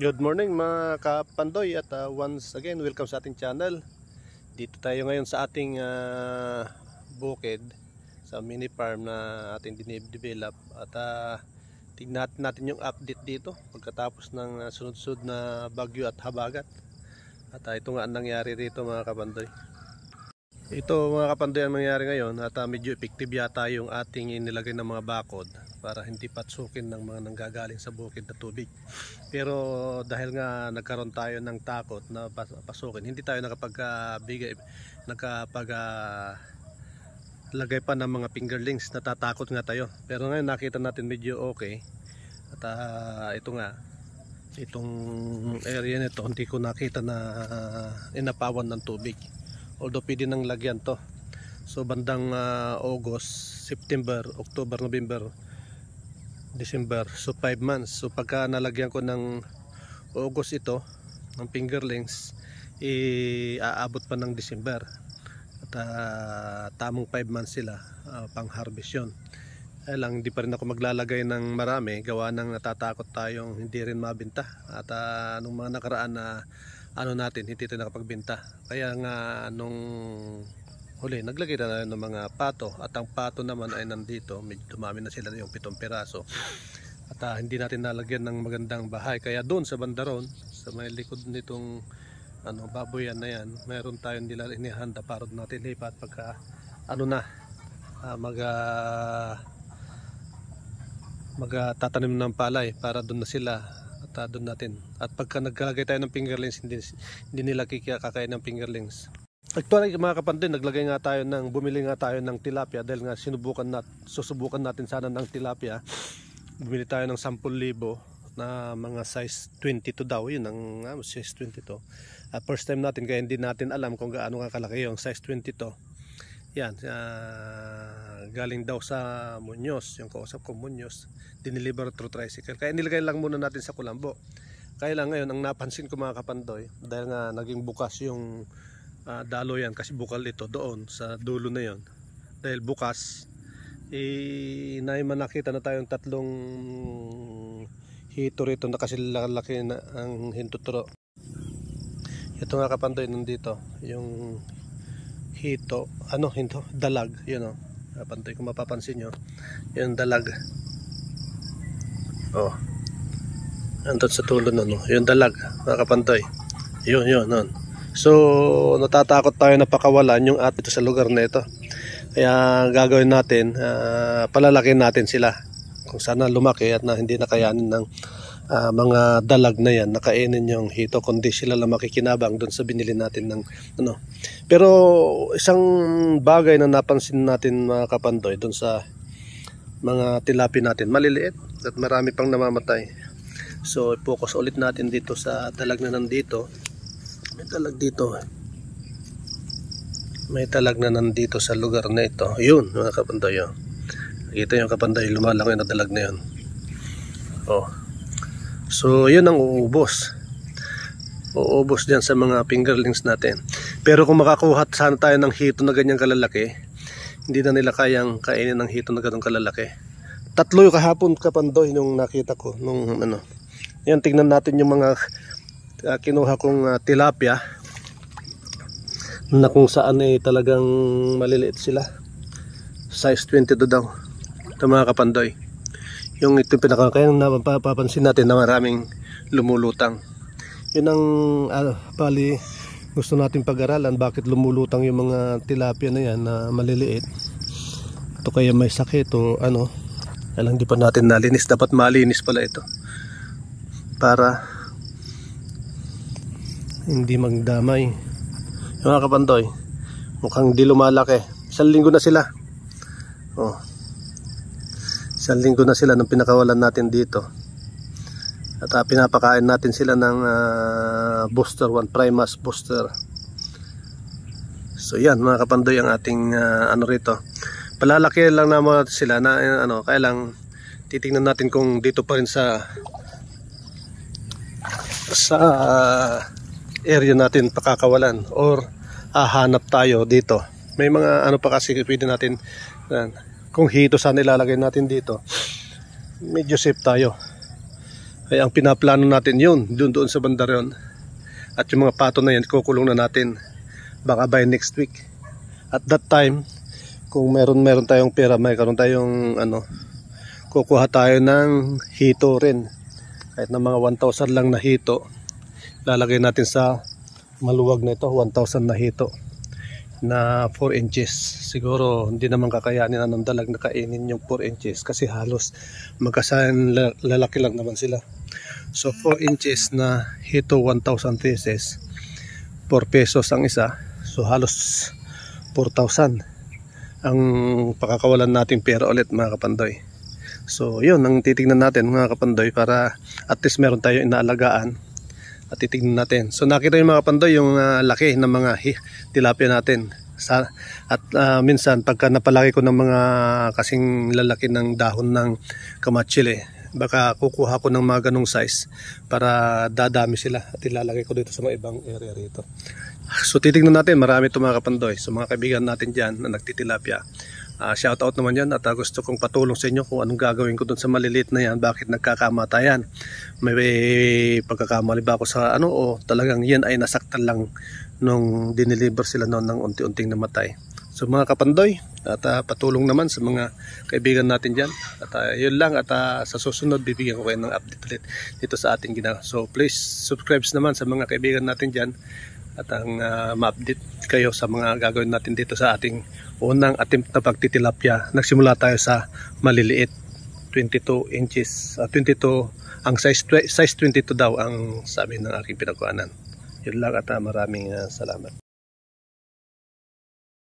Good morning mga kapandoy at once again welcome sa ating channel. Dito tayo ngayon sa ating bukid sa mini farm na ating dinidevelop at tingnan natin yung update dito pagkatapos ng sunod-sunod na bagyo at habagat. At ito nga ang nangyari dito mga kapandoy. Ito mga kapandoy ang nangyari ngayon at medyo effective yata yung ating inilagay ng mga bakod para hindi patsukin ng mga nanggagaling sa bukid na tubig. Pero dahil nga nagkaroon tayo ng takot na pasukin, hindi tayo lagay pa ng mga fingerlings, natatakot nga tayo. Pero ngayon nakita natin medyo okay. At ito nga, itong area nito hindi ko nakita na inapawan ng tubig. Although pwede nang lagyan to. So bandang August, September, October, November, December, so 5 months. So pagka nalagyan ko ng August ito ng fingerlings, aabot pa ng December at tamang 5 months sila pang harvest yun. Lang hindi pa rin ako maglalagay ng marami gawa ng natatakot tayong hindi rin mabenta at nung mga nakaraan na natin hindi tayo nakapagbenta. Kaya nga nung huli naglagay na ng mga pato at ang pato naman ay nandito, medyo dumami na sila yung 7 piraso at hindi natin nalagyan ng magandang bahay. Kaya doon sa bandaron sa may likod nitong baboyan na yan, mayroon tayong inihanda para natin lipat pagka magtatanim ng palay para doon na sila at doon natin. At pagka nagkalagay tayo ng fingerlings, hindi nila kakain ng fingerlings. Actually mga kapandoy, bumili nga tayo ng tilapia dahil nga susubukan natin sana ng tilapia. Bumili tayo ng 10,000 na mga size 22 daw, yun ang size 22. First time natin kaya hindi natin alam kung gaano kalaki yung size 22. Yan, galing daw sa Muñoz, yung kausap ko Muñoz, dineliver through tricycle. Kaya nilagay lang muna natin sa kulambo. Kaya lang ngayon ang napansin ko mga kapandoy, dahil nga naging bukas yung dalo yan, kasi bukal ito doon sa dulo na yon. Dahil bukas, nakita na tayong 3 hito rito na kasi lalaki na ang hintuturo. Ito nga kapandoy nandito, yung hito, dalag, yun kapandoy, kung mapapansin nyo, yung dalag. Andun sa tulo yung dalag mga kapandoy, yun. So natatakot tayo na pakawalan yung ato sa lugar na ito. Kaya gagawin natin, palalakin natin sila kung sana lumaki at na hindi nakayanin ng mga dalag na yan, nakainin yung hito, kundi sila lang makikinabang doon sa binili natin ng Pero isang bagay na napansin natin mga kapandoy doon sa mga tilapi natin, maliliit at marami pang namamatay. So focus ulit natin dito sa dalag na nandito. May talag dito. May talag na nandito sa lugar na ito. Yun mga kapandoy. Nakita yung kapandoy, lumalaki na dalag na yun. So yun ang uubos. Uubos dyan sa mga fingerlings natin. Pero kung makakuha sana tayo ng hito na ganyang kalalaki, hindi na nila kayang kainin ng hito na ganyang kalalaki. 3 yung kahapon kapandoy nung nakita ko. Yan, tingnan natin yung mga kinuha kong tilapia na kung saan talagang maliliit sila, size 22 daw. Ito mga kapandoy, yung ito kaya napapansin natin na maraming lumulutang. Yun ang bali gusto natin pag-aralan, bakit lumulutang yung mga tilapia na yan na maliliit. Ito kaya may sakit o alang di pa natin nalinis. Dapat malinis pala ito para hindi magdamay. Yung mga kapandoy, mukhang di lumalaki. 1 linggo na sila. 1 linggo na sila nung pinakawalan natin dito. At pinapakain natin sila ng booster, 1 Primas booster. So yan mga kapandoy ang ating rito. Palalaki lang naman sila na kaya lang titingnan natin kung dito pa rin sa area natin pakakawalan or hanap tayo dito. May mga pa kasi pwede natin kung hito sana ilalagay natin dito, medyo safe tayo. Ay ang pinaplano natin yun, doon sa banda ron. At yung mga pato na yan, kukulong na natin baka by next week. At that time, kung meron tayong pera, mayroon tayong kukuha tayo ng hito rin. Kahit na mga 1,000 lang na hito, lalagay natin sa maluwag na ito, 1,000 na hito na 4 inches. Siguro hindi naman kakayanin na ng dalag na kainin yung 4 inches kasi halos magkasayan lalaki lang naman sila. So 4 inches na hito, 1,000 pieces, 4 pesos ang isa. So halos 4,000 ang pakakawalan nating pera ulit mga kapandoy. So yun ang titignan natin mga kapandoy para at least meron tayong inaalagaan at titignan natin. So nakita yung mga kapandoy yung laki ng mga tilapia natin. Minsan pagka napalaki ko ng mga kasing lalaki ng dahon ng kamatsile, baka kukuha ko ng mga ganong size para dadami sila at ilalagay ko dito sa mga ibang area rito. So titignan natin, marami ito mga kapandoy. So mga kaibigan natin dyan na nagtitilapia, shout out naman yan at gusto kong patulong sa inyo kung anong gagawin ko dun sa maliliit na yan, bakit nagkakamatayan. May pagkakamali ba ako sa o talagang yan ay nasaktan lang nung dineliver sila noon ng unti-unting namatay. So mga kapandoy, at patulong naman sa mga kaibigan natin dyan. At yun lang, at sa susunod bibigyan ko kayo ng update ulit dito sa ating ginagawa. So please subscribe naman sa mga kaibigan natin dyan at ang ma-update kayo sa mga gagawin natin dito sa ating unang attempt na pagtitilapia. Nagsimula tayo sa maliliit, 22 inches, 22 ang size 22 daw ang sabi ng aking pinagkuhanan. Yun lang at maraming salamat.